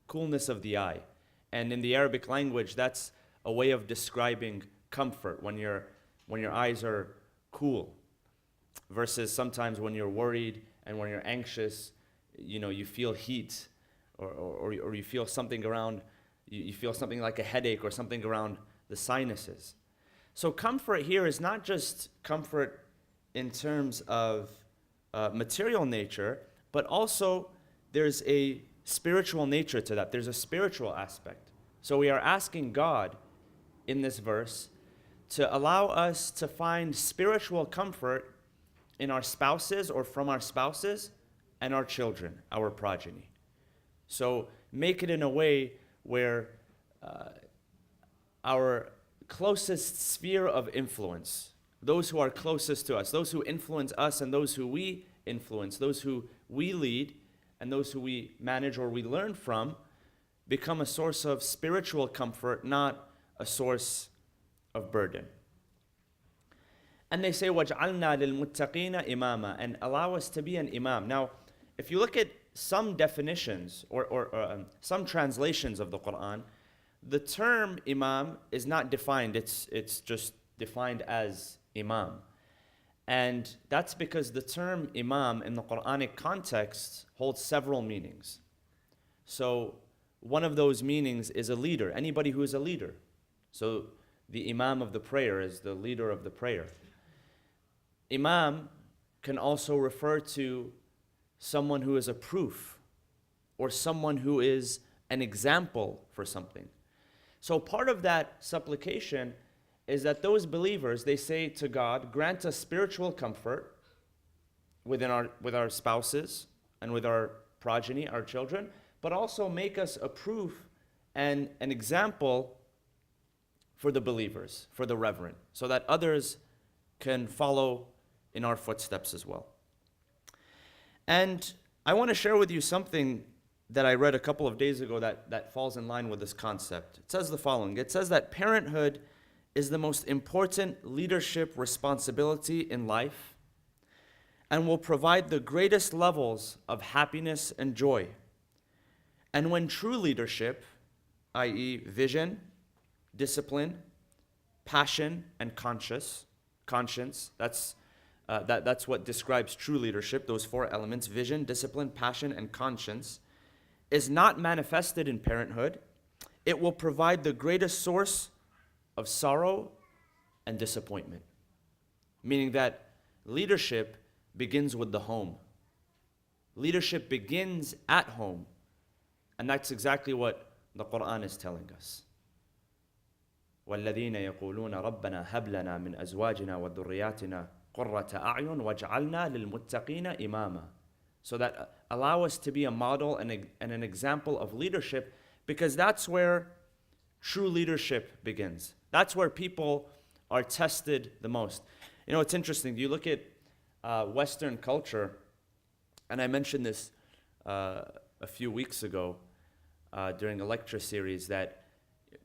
coolness of the eye. And in the Arabic language, that's a way of describing comfort when your eyes are cool, versus sometimes when you're worried and when you're anxious, you feel heat, or you feel something around, you feel something like a headache or something around the sinuses. So comfort here is not just comfort in terms of material nature, but also there's a spiritual nature to that. There's a spiritual aspect. So we are asking God in this verse to allow us to find spiritual comfort in our spouses or from our spouses and our children, our progeny. So make it in a way where our closest sphere of influence, those who are closest to us, those who influence us and those who we influence, those who we lead and those who we manage or we learn from, become a source of spiritual comfort, not a source of burden. And they say, وَجْعَلْنَا لِلْمُتَّقِينَ إِمَامًا, and allow us to be an imam. Now, if you look at some definitions or some translations of the Quran, the term imam is not defined. It's just defined as imam. And that's because the term imam in the Quranic context holds several meanings. So one of those meanings is a leader, anybody who is a leader. So the imam of the prayer is the leader of the prayer. Imam can also refer to someone who is a proof or someone who is an example for something. So part of that supplication is that those believers, they say to God, grant us spiritual comfort with our spouses and with our progeny, our children, but also make us a proof and an example for the believers, for the reverent, so that others can follow in our footsteps as well. And I want to share with you something that I read a couple of days ago that falls in line with this concept. It says the following. It says that parenthood is the most important leadership responsibility in life and will provide the greatest levels of happiness and joy. And when true leadership, i.e. vision, discipline, passion, and conscience, that's what describes true leadership, those four elements, vision, discipline, passion, and conscience, is not manifested in parenthood, it will provide the greatest source of sorrow and disappointment. Meaning that leadership begins with the home. Leadership begins at home. And that's exactly what the Quran is telling us. وَالَّذِينَ يَقُولُونَ رَبَّنَا هَبْ لَنَا مِنْ أَزْوَاجِنَا وَذُرِّيَّاتِنَا قُرَّةَ أَعْيُنٍ وَاجْعَلْنَا لِلْمُتَّقِينَ إِمَامًا. So that allow us to be a model and an example of leadership, because that's where true leadership begins. That's where people are tested the most. You know, it's interesting. You look at Western culture, and I mentioned this a few weeks ago during a lecture series, that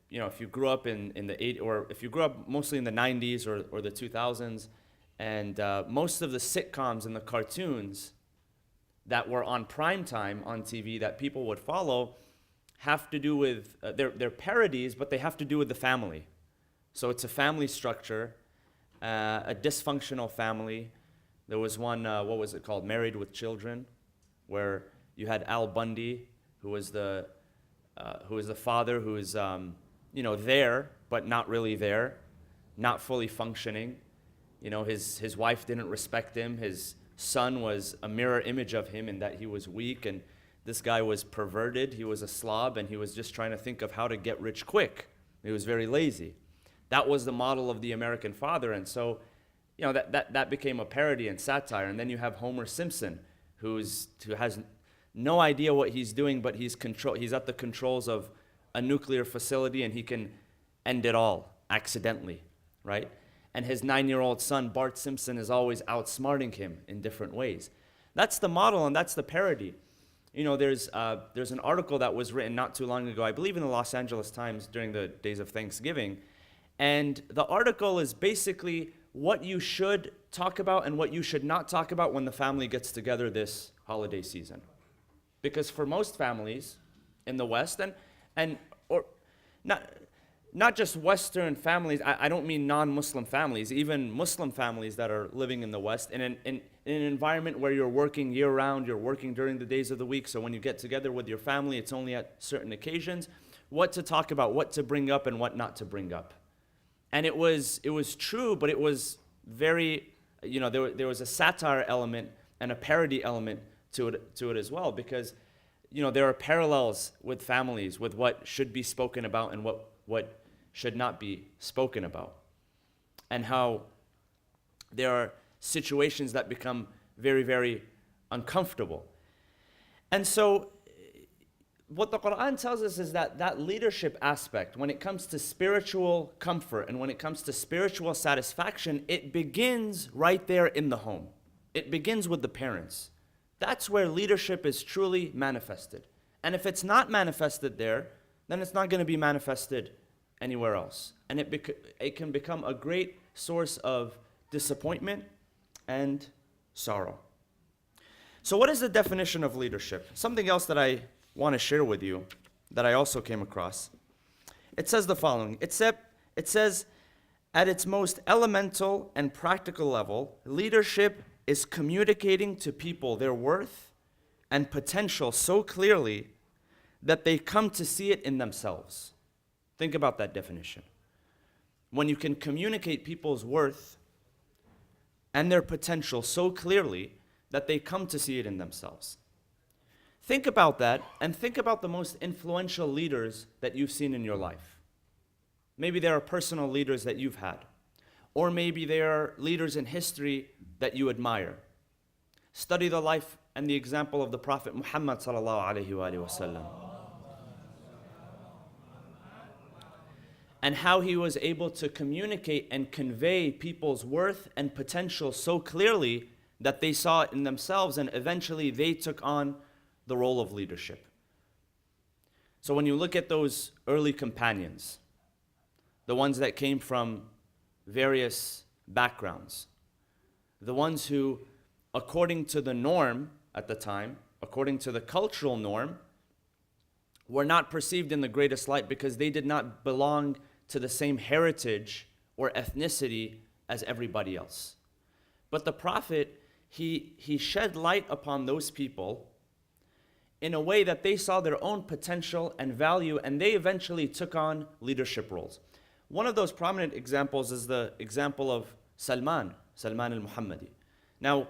if you grew up in the 80s, or if you grew up mostly in the 90s or the 2000s, and most of the sitcoms and the cartoons that were on prime time on TV that people would follow have to do with, they're parodies, but they have to do with the family. So it's a family structure, a dysfunctional family. There was one, what was it called, Married with Children, where you had Al Bundy, who was the father who is there, but not really there, not fully functioning. His wife didn't respect him. His son was a mirror image of him in that he was weak, and this guy was perverted. He was a slob, and he was just trying to think of how to get rich quick. He was very lazy. That was the model of the American father, and so that became a parody and satire. And then you have Homer Simpson, who has no idea what he's doing, but he's at the controls of a nuclear facility, and he can end it all accidentally, right? And his 9-year-old son, Bart Simpson, is always outsmarting him in different ways. That's the model, and that's the parody. There's an article that was written not too long ago, I believe in the Los Angeles Times during the days of Thanksgiving. And the article is basically what you should talk about and what you should not talk about when the family gets together this holiday season. Because for most families, in the West, and or not just Western families. I don't mean non-Muslim families, even Muslim families that are living in the West in an environment where you're working year-round, you're working during the days of the week, so when you get together with your family, it's only at certain occasions, what to talk about, what to bring up, and what not to bring up. And it was true, but it was very, there was a satire element and a parody element to it as well, because, there are parallels with families, with what should be spoken about and what should not be spoken about, and how there are situations that become very, very uncomfortable. And so what the Quran tells us is that leadership aspect, when it comes to spiritual comfort and when it comes to spiritual satisfaction, it begins right there in the home. It begins with the parents. That's where leadership is truly manifested. And if it's not manifested there, then it's not going to be manifested anywhere else. And it can become a great source of disappointment and sorrow. So what is the definition of leadership? Something else that I want to share with you that I also came across. It says the following. It says, at its most elemental and practical level, leadership is communicating to people their worth and potential so clearly that they come to see it in themselves. Think about that definition. When you can communicate people's worth and their potential so clearly that they come to see it in themselves. Think about that, and think about the most influential leaders that you've seen in your life. Maybe there are personal leaders that you've had, or maybe there are leaders in history that you admire. Study the life and the example of the Prophet Muhammad sallallahu alaihi wasallam, and how he was able to communicate and convey people's worth and potential so clearly that they saw it in themselves, and eventually they took on the role of leadership. So when you look at those early companions, the ones that came from various backgrounds, the ones who, according to the norm at the time, according to the cultural norm, were not perceived in the greatest light because they did not belong to the same heritage or ethnicity as everybody else. But the Prophet, he shed light upon those people in a way that they saw their own potential and value, and they eventually took on leadership roles. One of those prominent examples is the example of Salman al-Muhammadi. Now,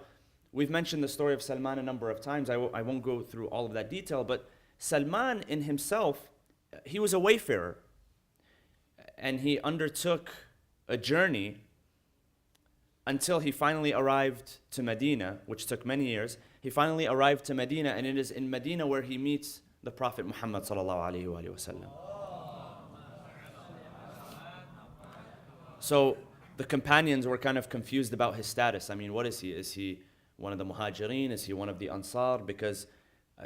we've mentioned the story of Salman a number of times. I won't go through all of that detail, but Salman in himself, he was a wayfarer, and he undertook a journey until he finally arrived to Medina, which took many years. He finally arrived to Medina, and it is in Medina where he meets the Prophet Muhammad sallallahu alaihi wasallam. So the companions were kind of confused about his status. I mean, what is he? Is he one of the Muhajirin? Is he one of the Ansar? Because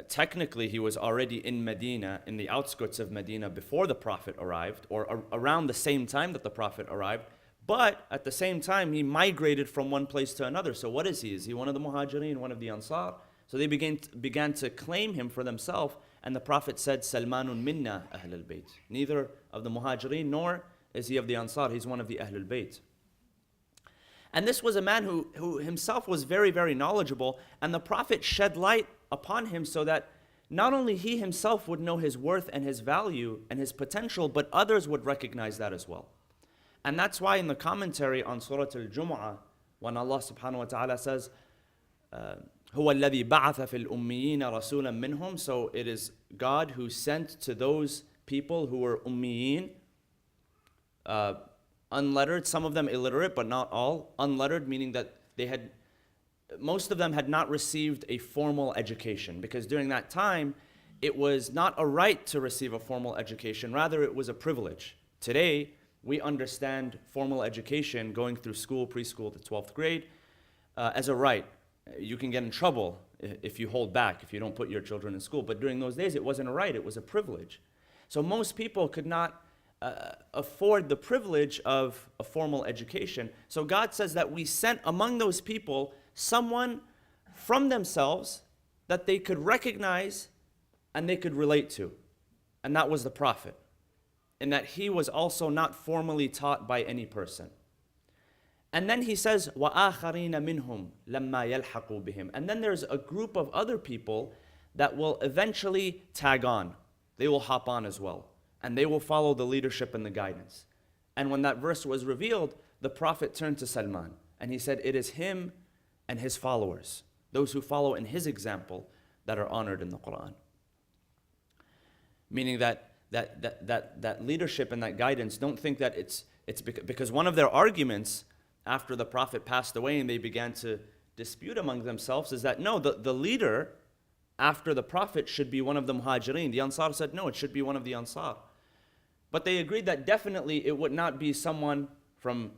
technically he was already in Medina, in the outskirts of Medina before the Prophet arrived, or around the same time that the Prophet arrived. But at the same time, he migrated from one place to another. So what is he? Is he one of the Muhajirin, one of the Ansar? So they began to claim him for themselves. And the Prophet said, Salmanun minna Ahlul Bayt. Neither of the Muhajirin nor is he of the Ansar. He's one of the Ahlul Bayt. And this was a man who himself was very, very knowledgeable. And the Prophet shed light upon him so that not only he himself would know his worth and his value and his potential, but others would recognize that as well. And that's why in the commentary on Surah Al-Jumu'ah, when Allah subhanahu wa ta'ala says, هُوَ الَّذِي بَعَثَ فِي الْأُمِّيِّينَ رَسُولًا مِّنْهُمْ, so it is God who sent to those people who were ummiyin, unlettered, some of them illiterate, but not all. Unlettered, meaning that most of them had not received a formal education, because during that time, it was not a right to receive a formal education, rather it was a privilege. Today, we understand formal education, going through school, preschool to 12th grade, as a right. You can get in trouble if you hold back, if you don't put your children in school. But during those days, it wasn't a right, it was a privilege. So most people could not afford the privilege of a formal education. So God says that we sent among those people someone from themselves that they could recognize and they could relate to. and that was the Prophet, in that he was also not formally taught by any person. And then he says, وَآخَرِينَ مِنْهُمْ لَمَّا يَلْحَقُوا بِهِمْ. And then there's a group of other people that will eventually tag on. They will hop on as well. And they will follow the leadership and the guidance. And when that verse was revealed, the Prophet turned to Salman and he said, it is him and his followers, those who follow in his example, that are honored in the Quran. Meaning that leadership and that guidance, don't think that it's because one of their arguments after the Prophet passed away and they began to dispute among themselves is that no, the leader after the Prophet should be one of the Muhajirin. The Ansar said no, it should be one of the Ansar. But they agreed that definitely it would not be someone from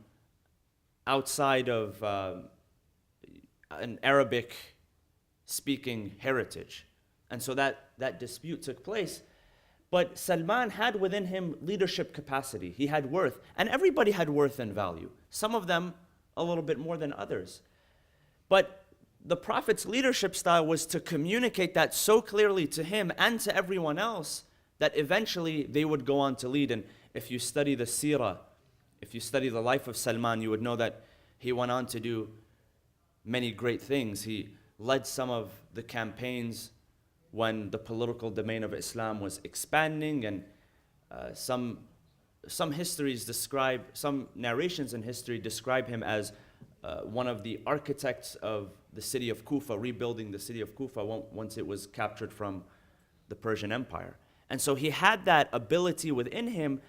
outside of an Arabic speaking heritage. And so that dispute took place. But Salman had within him leadership capacity. He had worth. And everybody had worth and value. Some of them a little bit more than others. But the Prophet's leadership style was to communicate that so clearly to him and to everyone else that eventually they would go on to lead. And if you study the seerah, if you study the life of Salman, you would know that he went on to do many great things. He led some of the campaigns when the political domain of Islam was expanding, and some narrations in history describe him as one of the architects of the city of Kufa, rebuilding the city of Kufa once it was captured from the Persian Empire. And so he had that ability within him,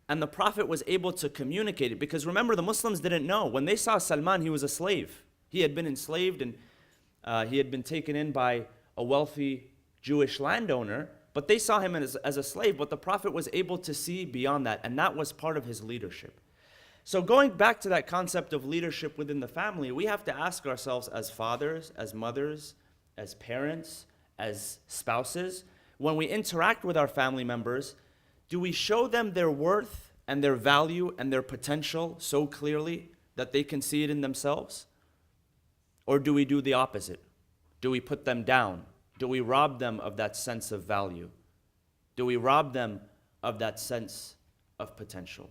and the Prophet was able to communicate it. Because remember, the Muslims didn't know. When they saw Salman, he was a slave. He had been enslaved, and he had been taken in by a wealthy Jewish landowner, but they saw him as a slave. But the Prophet was able to see beyond that, and that was part of his leadership. So going back to that concept of leadership within the family, we have to ask ourselves as fathers, as mothers, as parents, as spouses, when we interact with our family members, do we show them their worth and their value and their potential so clearly that they can see it in themselves? Or do we do the opposite? Do we put them down? Do we rob them of that sense of value? Do we rob them of that sense of potential?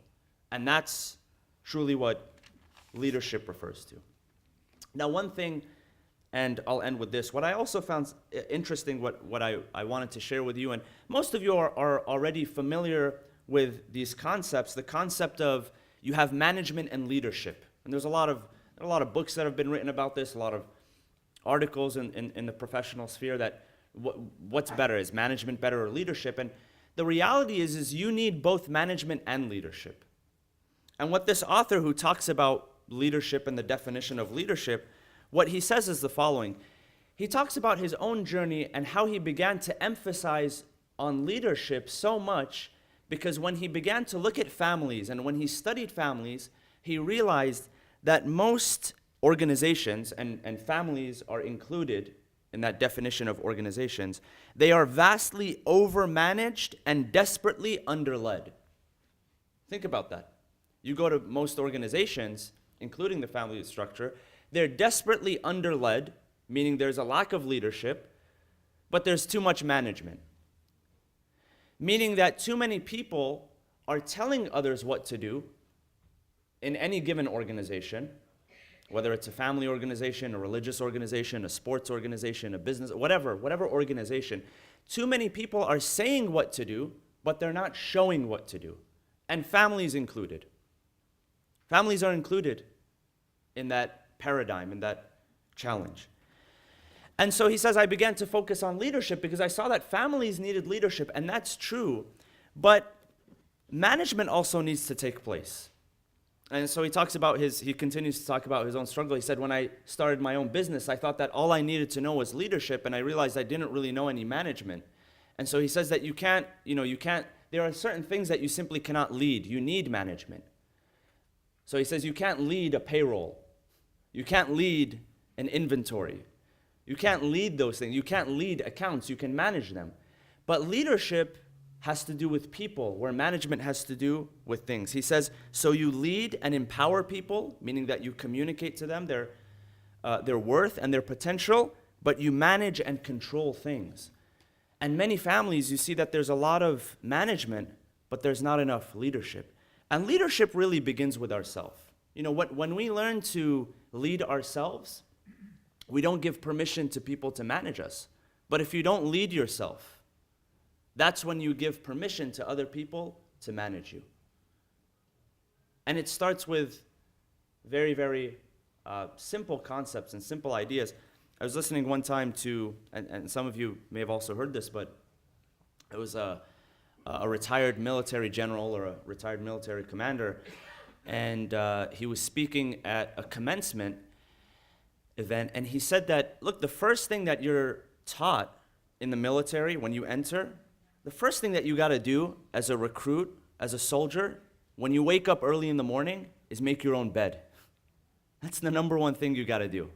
And that's truly what leadership refers to. Now, one thing, and I'll end with this, what I also found interesting, what I wanted to share with you, and most of you are already familiar with these concepts, the concept of you have management and leadership. And there's a lot of books that have been written about this, a lot of articles in the professional sphere that what's better, is management better or leadership? And the reality is you need both management and leadership. And what this author who talks about leadership and the definition of leadership, what he says is the following. He talks about his own journey and how he began to emphasize on leadership so much because when he began to look at families and when he studied families, he realized that most organizations, and families are included in that definition of organizations, they are vastly overmanaged and desperately underled. Think about that. You go to most organizations, including the family structure, they're desperately underled, meaning there's a lack of leadership, but there's too much management. Meaning that too many people are telling others what to do in any given organization, whether it's a family organization, a religious organization, a sports organization, a business, whatever organization. Too many people are saying what to do, but they're not showing what to do. And families included. Families are included in that paradigm, in that challenge. And so he says, I began to focus on leadership because I saw that families needed leadership, and that's true. But management also needs to take place. And so he continues to talk about his own struggle. He said, when I started my own business, I thought that all I needed to know was leadership, and I realized I didn't really know any management. And so he says that there are certain things that you simply cannot lead. You need management. So he says you can't lead a payroll. You can't lead an inventory. You can't lead those things. You can't lead accounts. You can manage them. But leadership has to do with people, where management has to do with things. He says, so you lead and empower people, meaning that you communicate to them their worth and their potential, but you manage and control things. And many families, you see that there's a lot of management, but there's not enough leadership. And leadership really begins with ourselves. When we learn to lead ourselves, we don't give permission to people to manage us. But if you don't lead yourself, that's when you give permission to other people to manage you. And it starts with very, very simple concepts and simple ideas. I was listening one time to, and some of you may have also heard this, but it was a retired military general or a retired military commander, and he was speaking at a commencement event, and he said that, look, the first thing that you're taught in the military when you enter, the first thing that you got to do as a recruit, as a soldier, when you wake up early in the morning, is make your own bed. That's the number one thing you got to do.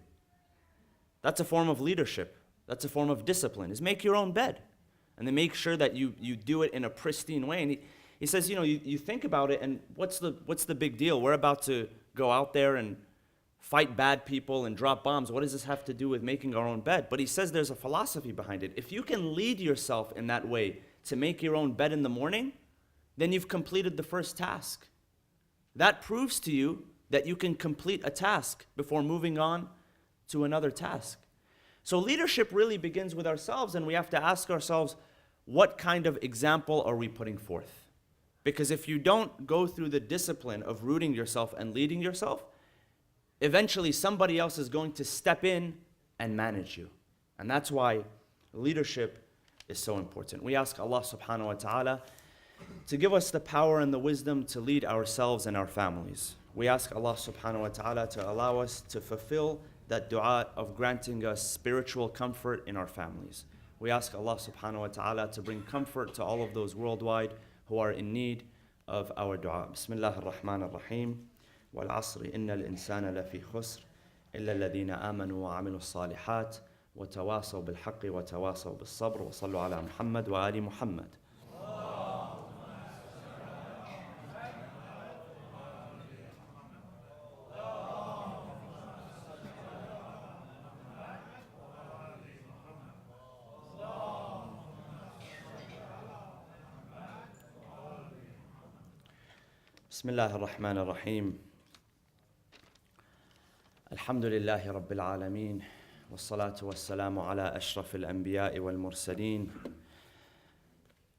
That's a form of leadership. That's a form of discipline, is make your own bed. And then make sure that you do it in a pristine way. And he says, you think about it, and what's the big deal? We're about to go out there and fight bad people and drop bombs. What does this have to do with making our own bed? But he says there's a philosophy behind it. If you can lead yourself in that way to make your own bed in the morning, then you've completed the first task. That proves to you that you can complete a task before moving on to another task. So leadership really begins with ourselves, and we have to ask ourselves, what kind of example are we putting forth? Because if you don't go through the discipline of rooting yourself and leading yourself, eventually somebody else is going to step in and manage you. And that's why leadership is so important. We ask Allah subhanahu wa ta'ala to give us the power and the wisdom to lead ourselves and our families. We ask Allah subhanahu wa ta'ala to allow us to fulfill that dua of granting us spiritual comfort in our families. We ask Allah subhanahu wa ta'ala to bring comfort to all of those worldwide who are in need of our dua. Bismillah ar-Rahman ar-Rahim. وَالْعَصْرِ إِنَّ الْإِنسَانَ لَفِي خُسْرٍ إِلَّا الَّذِينَ آمَنُوا وَعَمِلُوا الصَّالِحَاتِ وَتَوَاصَوْا بِالْحَقِّ وَتَوَاصَوْا بِالصَّبْرِ وَصَلُّوا عَلَى مُحَمَّدٍ وَآلِ مُحَمَّدٍ. بسم الله الرحمن الرحيم. الحمد لله رب العالمين والصلاة والسلام على أشرف الأنبياء والمرسلين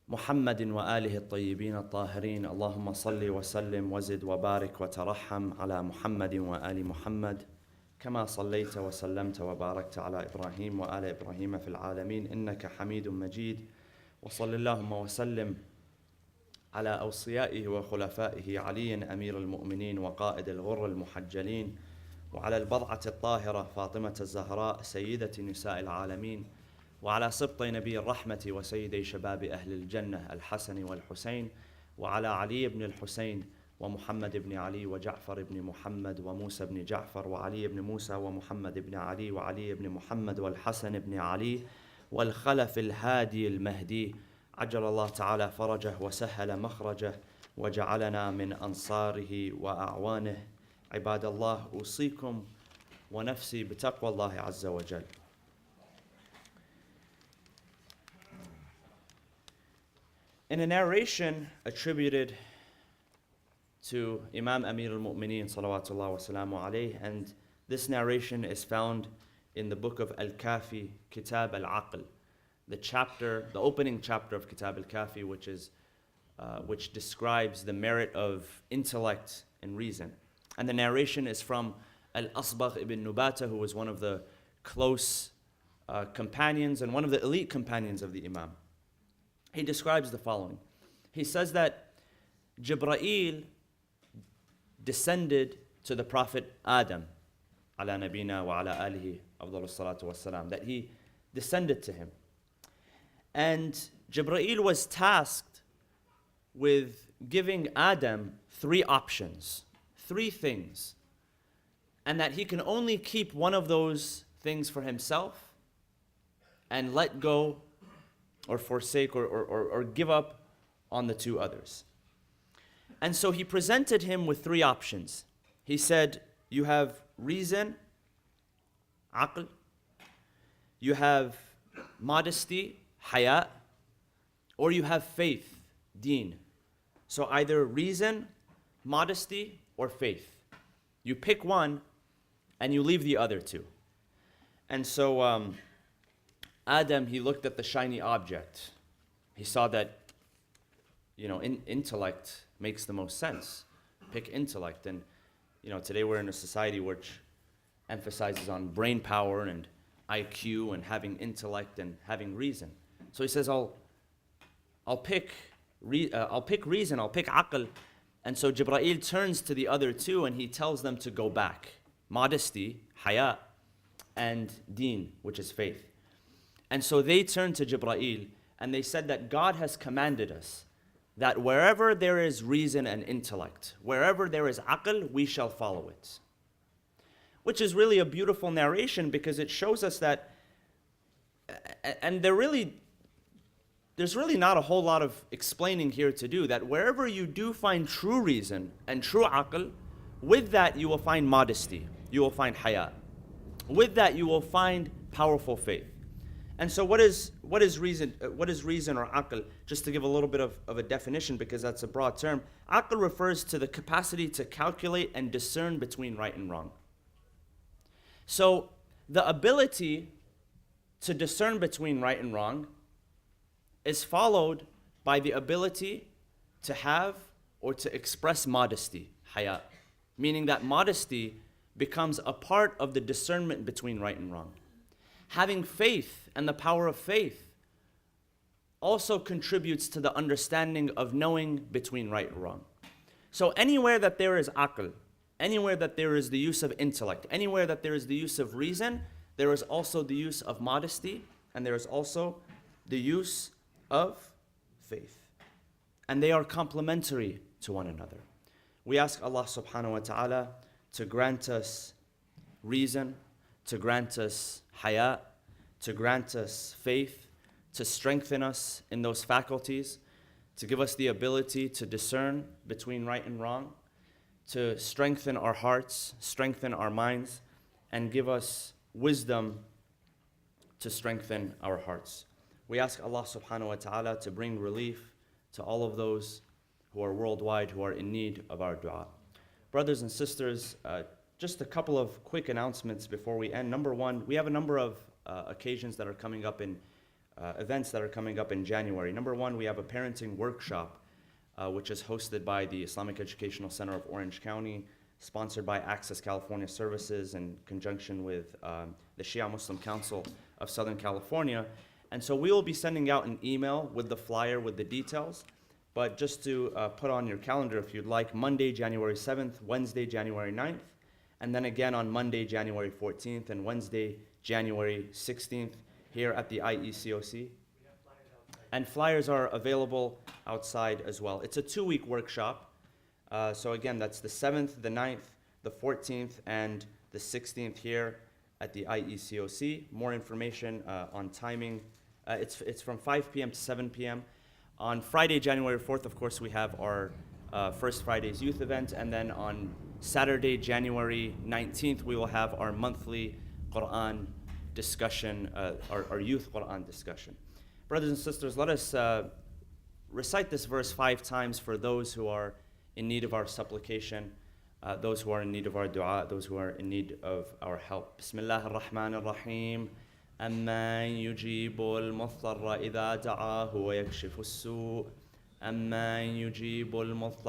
محمد وآله الطيبين الطاهرين. اللهم صل وسلم وزد وبارك وترحم على محمد وآل محمد كما صليت وسلمت وباركت على إبراهيم وآل إبراهيم في العالمين إنك حميد مجيد. وصل اللهم وسلم على أوصيائه وخلفائه علي أمير المؤمنين وقائد الغر المحجلين، وعلى البضعة الطاهرة فاطمة الزهراء سيدة نساء العالمين، وعلى سبط نبي الرحمة وسيدي شباب أهل الجنة الحسن والحسين، وعلى علي بن الحسين ومحمد بن علي وجعفر بن محمد وموسى بن جعفر وعلي بن موسى ومحمد بن علي وعلي بن محمد والحسن بن علي والخلف الهادي المهدي عجل الله تعالى فرجه وسهل مخرجه وجعلنا من أنصاره وأعوانه. عباد الله أوصيكم ونفسي بتقوى الله عز وجل. In a narration attributed to Imam Amir al-Mu'mineen salawatullah wa salamu alayhi, and this narration is found in the book of Al-Kafi, Kitab al-Aql, the opening chapter of Kitab al-Kafi, which describes the merit of intellect and reason. And the narration is from Al-Asbagh ibn Nubata, who was one of the close companions and one of the elite companions of the Imam. He describes the following. He says that Jibreel descended to the Prophet Adam, ala nabina wa ala alihi afdalus salatu wassalam, that he descended to him. And Jibreel was tasked with giving Adam 3 options, 3 things, and that he can only keep one of those things for himself and let go or forsake or give up on the 2 others. And so he presented him with 3 options. He said, you have reason, aql, you have modesty, haya, or you have faith, deen. So either reason, modesty, or faith. You pick one and you leave the other two. And so Adam, he looked at the shiny object. He saw that, intellect makes the most sense. Pick intellect. And, today we're in a society which emphasizes on brain power and IQ and having intellect and having reason. So he says, I'll pick reason, I'll pick aql. And so Jibreel turns to the other two and he tells them to go back. Modesty, haya, and deen, which is faith. And so they turned to Jibreel and they said that God has commanded us that wherever there is reason and intellect, wherever there is aql, we shall follow it. Which is really a beautiful narration because it shows us that, and there's really not a whole lot of explaining here to do, that wherever you do find true reason and true aql, with that you will find modesty, you will find haya. With that you will find powerful faith. And so what is reason or aql? Just to give a little bit of a definition because that's a broad term. Aql refers to the capacity to calculate and discern between right and wrong. So the ability to discern between right and wrong is followed by the ability to have or to express modesty, haya. Meaning that modesty becomes a part of the discernment between right and wrong. Having faith and the power of faith also contributes to the understanding of knowing between right and wrong. So anywhere that there is aql, anywhere that there is the use of intellect, anywhere that there is the use of reason, there is also the use of modesty, and there is also the use of faith. And they are complementary to one another. We ask Allah subhanahu wa ta'ala to grant us reason, to grant us haya, to grant us faith, to strengthen us in those faculties, to give us the ability to discern between right and wrong, to strengthen our hearts, strengthen our minds, and give us wisdom to strengthen our hearts. We ask Allah subhanahu wa ta'ala to bring relief to all of those who are worldwide, who are in need of our dua. Brothers and sisters, just a couple of quick announcements before we end. Number one, we have a number of occasions that are coming up in, events that are coming up in January. Number one, we have a parenting workshop, which is hosted by the Islamic Educational Center of Orange County, sponsored by Access California Services in conjunction with the Shia Muslim Council of Southern California. And so we will be sending out an email with the flyer with the details. But just to put on your calendar if you'd like, Monday, January 7th, Wednesday, January 9th, and then again on Monday, January 14th, and Wednesday, January 16th, here at the IECOC. And flyers are available outside as well. It's a 2-week workshop. So again, that's the 7th, the 9th, the 14th, and the 16th here at the IECOC. More information on timing. It's from 5 p.m. to 7 p.m. On Friday, January 4th, of course, we have our First Friday's youth event. And then on Saturday, January 19th, we will have our monthly Quran discussion, our youth Quran discussion. Brothers and sisters, let us recite this verse 5 times for those who are in need of our supplication, those who are in need of our dua, those who are in need of our help. Bismillah ar-Rahman ar-Rahim. أَمَّنْ يُجِيبُ الْمُضْطَرَّ إِذَا دَعَاهُ وَيَكْشِفُ السُّوءَ أَمَّنْ يُجِيبُ الْمُضْطَرَّ